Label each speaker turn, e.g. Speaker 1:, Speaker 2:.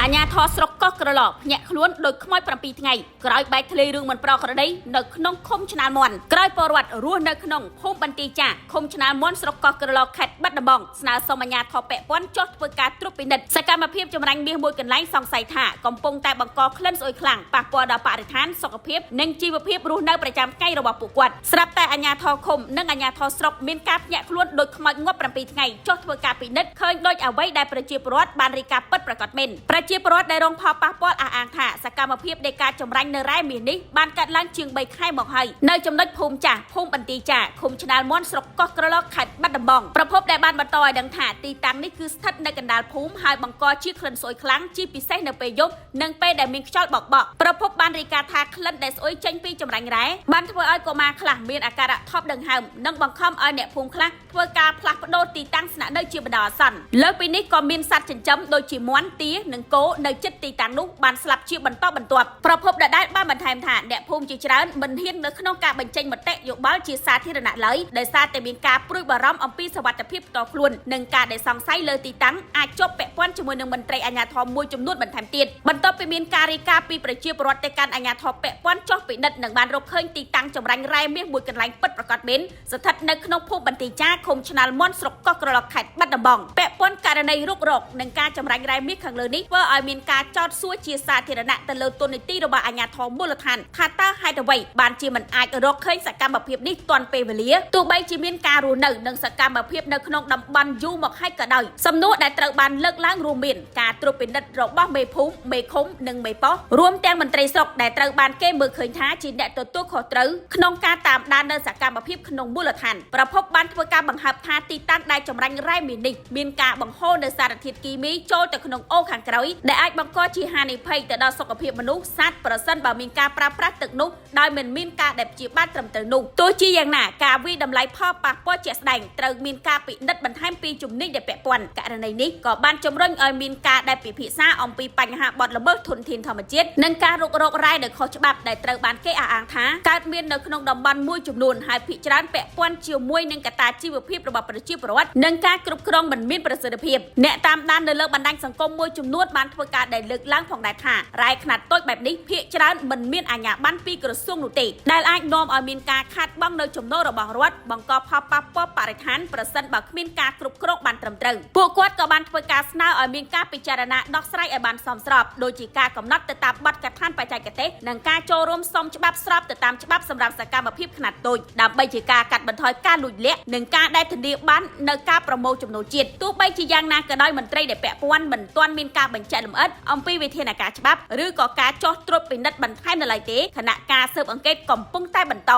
Speaker 1: អាញាធរស្រុកកោះក្រឡភ្ញាក់ខ្លួនដោយខ្មោច7ថ្ងៃក្រោយបែកធ្លាយរឿងមិនប្រក្រតីនៅក្នុងឃុំឆ្នាលមន់ក្រោយពលរដ្ឋរស់នៅក្នុងភូមិបន្ទាយចាឃុំឆ្នាលមន់ស្រុកកោះក្រឡខេត្តបាត់ដំបងស្នើសុំអាញាធរពាក់ព័ន្ធចុះធ្វើការត្រួតពិនិត្យសកម្មភាពចម្រាញ់មាសមួយកន្លែងសង្ស័យថាកំពុងតែបង្កក្លិនស្អុយខ្លាំងប៉ះពាល់ដល់បរិស្ថានសុខភាពនិងជីវភាពរស់នៅប្រចាំថ្ងៃរបស់ពួកគាត់ស្រាប់តែអាញាធរឃុំនិងអាញាធរស្រុកមានការភ្ញាក់ខ្លួនដោយខ្មោចងាប់7ថ្ងៃចុះធ្វើការពិនិត្យឃើញដូចអ្វីដែលប្រជាពលរដ្ឋបានរាយការណ៍ពិតប្រាកដមែនប្រជាពលរដ្ឋដែលរងផលប៉ះពាល់អះអាងថាសកម្មភាពនៃការចម្រាញ់នៅរ៉ែមាសនេះបានកាត់ឡើងជាង3ខែមកហើយនៅចំណុចភូមិចាស់ភូមិបន្ទាយចាឃុំឆ្នាលមន់ស្រុកកោះក្រឡខេត្តបាត់ដំបងប្រភពដែលបានបន្តឲ្យដឹងថាទីតាំងនេះគឺស្ថិតនៅកណ្ដាលភូមិហើយបង្កជាក្លិនស្អុយខ្លាំងជាពិសេសនៅពេលយប់និងពេលដែលមានខ្យល់បក់បក់ប្រភពបានរាយការណ៍ថាក្លិនដែលស្អុយចេញពីចម្រាញ់រ៉ែបានធ្វើឲ្យកុមារខ្លះមានអាការៈថប់ដង្ហើមនិងបង្ខំឲ្យអ្នកភូមិខ្លះធ្វើការផ្លាស់ប្ដូរទីតាំងស្នាក់នៅជាបណ្ដោះអាសន្នលើពីនេះក៏មានសត្វចិញ្ចឹមដូចជាមាន់ទានិងគោនៅជិតទីតាំងនោះបានស្លាប់ជាបន្តបន្ទាប់ប្រភពដដែលបានបន្ថែមថាអ្នកភូមិជាច្រើនមិនហ៊ាននៅក្នុងការបញ្ចេញមតិយោបល់ជាសាធារណៈឡើយដោយសារតែមានការព្រួយបារម្ភអំពីសុវត្ថិភាពផ្ទាល់ខ្លួននិងការដែលសង្ស័យលើទីតាំងអាចជាប់ពាក់ព័ន្ធជាមួយនឹងមន្ត្រីអាជ្ញាធរមួយចំនួនបន្ថែមទៀតបន្ទាប់ពីមានការរាយការណ៍ពីប្រជាពលរដ្ឋទៅកាន់អាជ្ញាធរពាក់ព័ន្ធចុះពិនិត្យនិងបានរកឃើញទីតាំងចម្រាញ់រ៉ែមាសមួយកន្លែងពិតប្រាកដមែនស្ថិតនៅក្នុងភូមិបន្ទាយចាឃុំឆ្នាលមន់ស្រុកកោះក្រឡខេត្តបាត់ដំបងពាក់ព័ន្ធករណីរុករកនិងការចម្រាញ់រ៉ែមាសខាងលើនេះធ្វើឲ្យមានការចោទសួរជាសាធារណៈទៅលើទូនីតិរបស់អាជ្ញាធរមូលដ្ឋានថាតើហេតុអ្វីបានជាមិនអាចរកឃើញសកម្មភាពនេះទាន់ពេលវេលាទោះបីជាមានការរស់នៅនិងសកម្មភាពនៅក្នុងតំបន់យូរមកហើយក៏ដោយសំណួរដែលត្រូវបានលើកឡើងរួមមានការត្រួតពិនិត្យរបស់មេភូមិមេឃុំនិងមេប៉ោះរួមទាំងមន្ត្រីស្រុកដែលត្រូវបានគេមើលឃើញថាជាអ្នកទទួលខុសត្រូវក្នុងការតាមដាននៅសកម្មភាពក្នុងមូលដ្ឋានប្រភពបានធ្វើការបង្ហើបថាទីតាំងដែលចម្រាញ់រ៉ែមាសនេះមានការបង្ហូរនៅសារធាតុគីមីចូលទៅក្នុងអូរខាងក្រោយដែលអាចបង្កជាហានិភ័យទៅដល់សុខភាពមនុស្សសត្វប្រសិនបើមានការប្រើប្រាស់ទឹកនោះដោយមិនមានការដែលព្យាបាលត្រឹមត្រូវនោះទោះជាយ៉ាងណាការវិតម្លៃផលប៉ះពាល់ជាក់ស្ដែងត្រូវមានការពិនិត្យបន្ថែមពីជំនាញដែលពាក់ព័ន្ធករណីនេះក៏បានជំរុញឲ្យមានការដែលពិភាក្សាអំពីបញ្ហាបទល្មើសធនធានធម្មជាតិនិងការរុករករ៉ែដោយខុសច្បាប់ដែលត្រូវបានគេអះអាងថាកើតមាននៅក្នុងតំបន់មួយចំនួនហើយភាគច្រើនពាក់ព័ន្ធជាមួយនឹងកត្តាជីវភាពរបស់ប្រជាពលរដ្ឋនិងការគ្រប់គ្រងមិនមានប្រសិទ្ធភាពអ្នកតាមដាននៅលើបណ្ដាញសង្គមមួយចំនួនបានធ្វើការដែលលើកឡើងផងដែរថារ៉ែខ្នាតតូចបែបនេះភាគច្រើនមិនមានអាជ្ញាប័ណ្ណពីក្រសួងនោះទេដែលអាចនាំឲ្យមានការខាតបង់នៅចំណូលរបស់រដ្ឋបង្កផលប៉ះពាល់បរិស្ថានប្រសិនបើគ្មានការគ្រប់គ្រងបានត្រឹមត្រូវពួកគាត់ក៏បានធ្វើការស្នើឲ្យមានការពិចារណាដោះស្រាយឲ្យបានសមស្របដូចជាការកំណត់ទៅតាមបទកថាបច្ចេកទេសនិងការចូលរួមសមច្បាប់ស្របទៅតាមច្បាប់សម្រាប់សកម្មភាពខ្នាតតូចដើម្បីជាការកាត់បន្ថយការលួចលាក់និងការដែលធានាបាននៅការប្រមូលចំណូលជាតិទោះបីជាយ៉ាងណាក៏ដោយមន្ត្រីដែលពាក់ព័ន្ធមិនទាន់មានការបញ្ជាក់លម្អិតអំពីវិធានការច្បាប់ឬក៏ការចោះត្រួតពិនិត្យបន្ថែមនៅឡើយទេខណៈការស៊ើបអង្កេតកំពុងតែបន្ត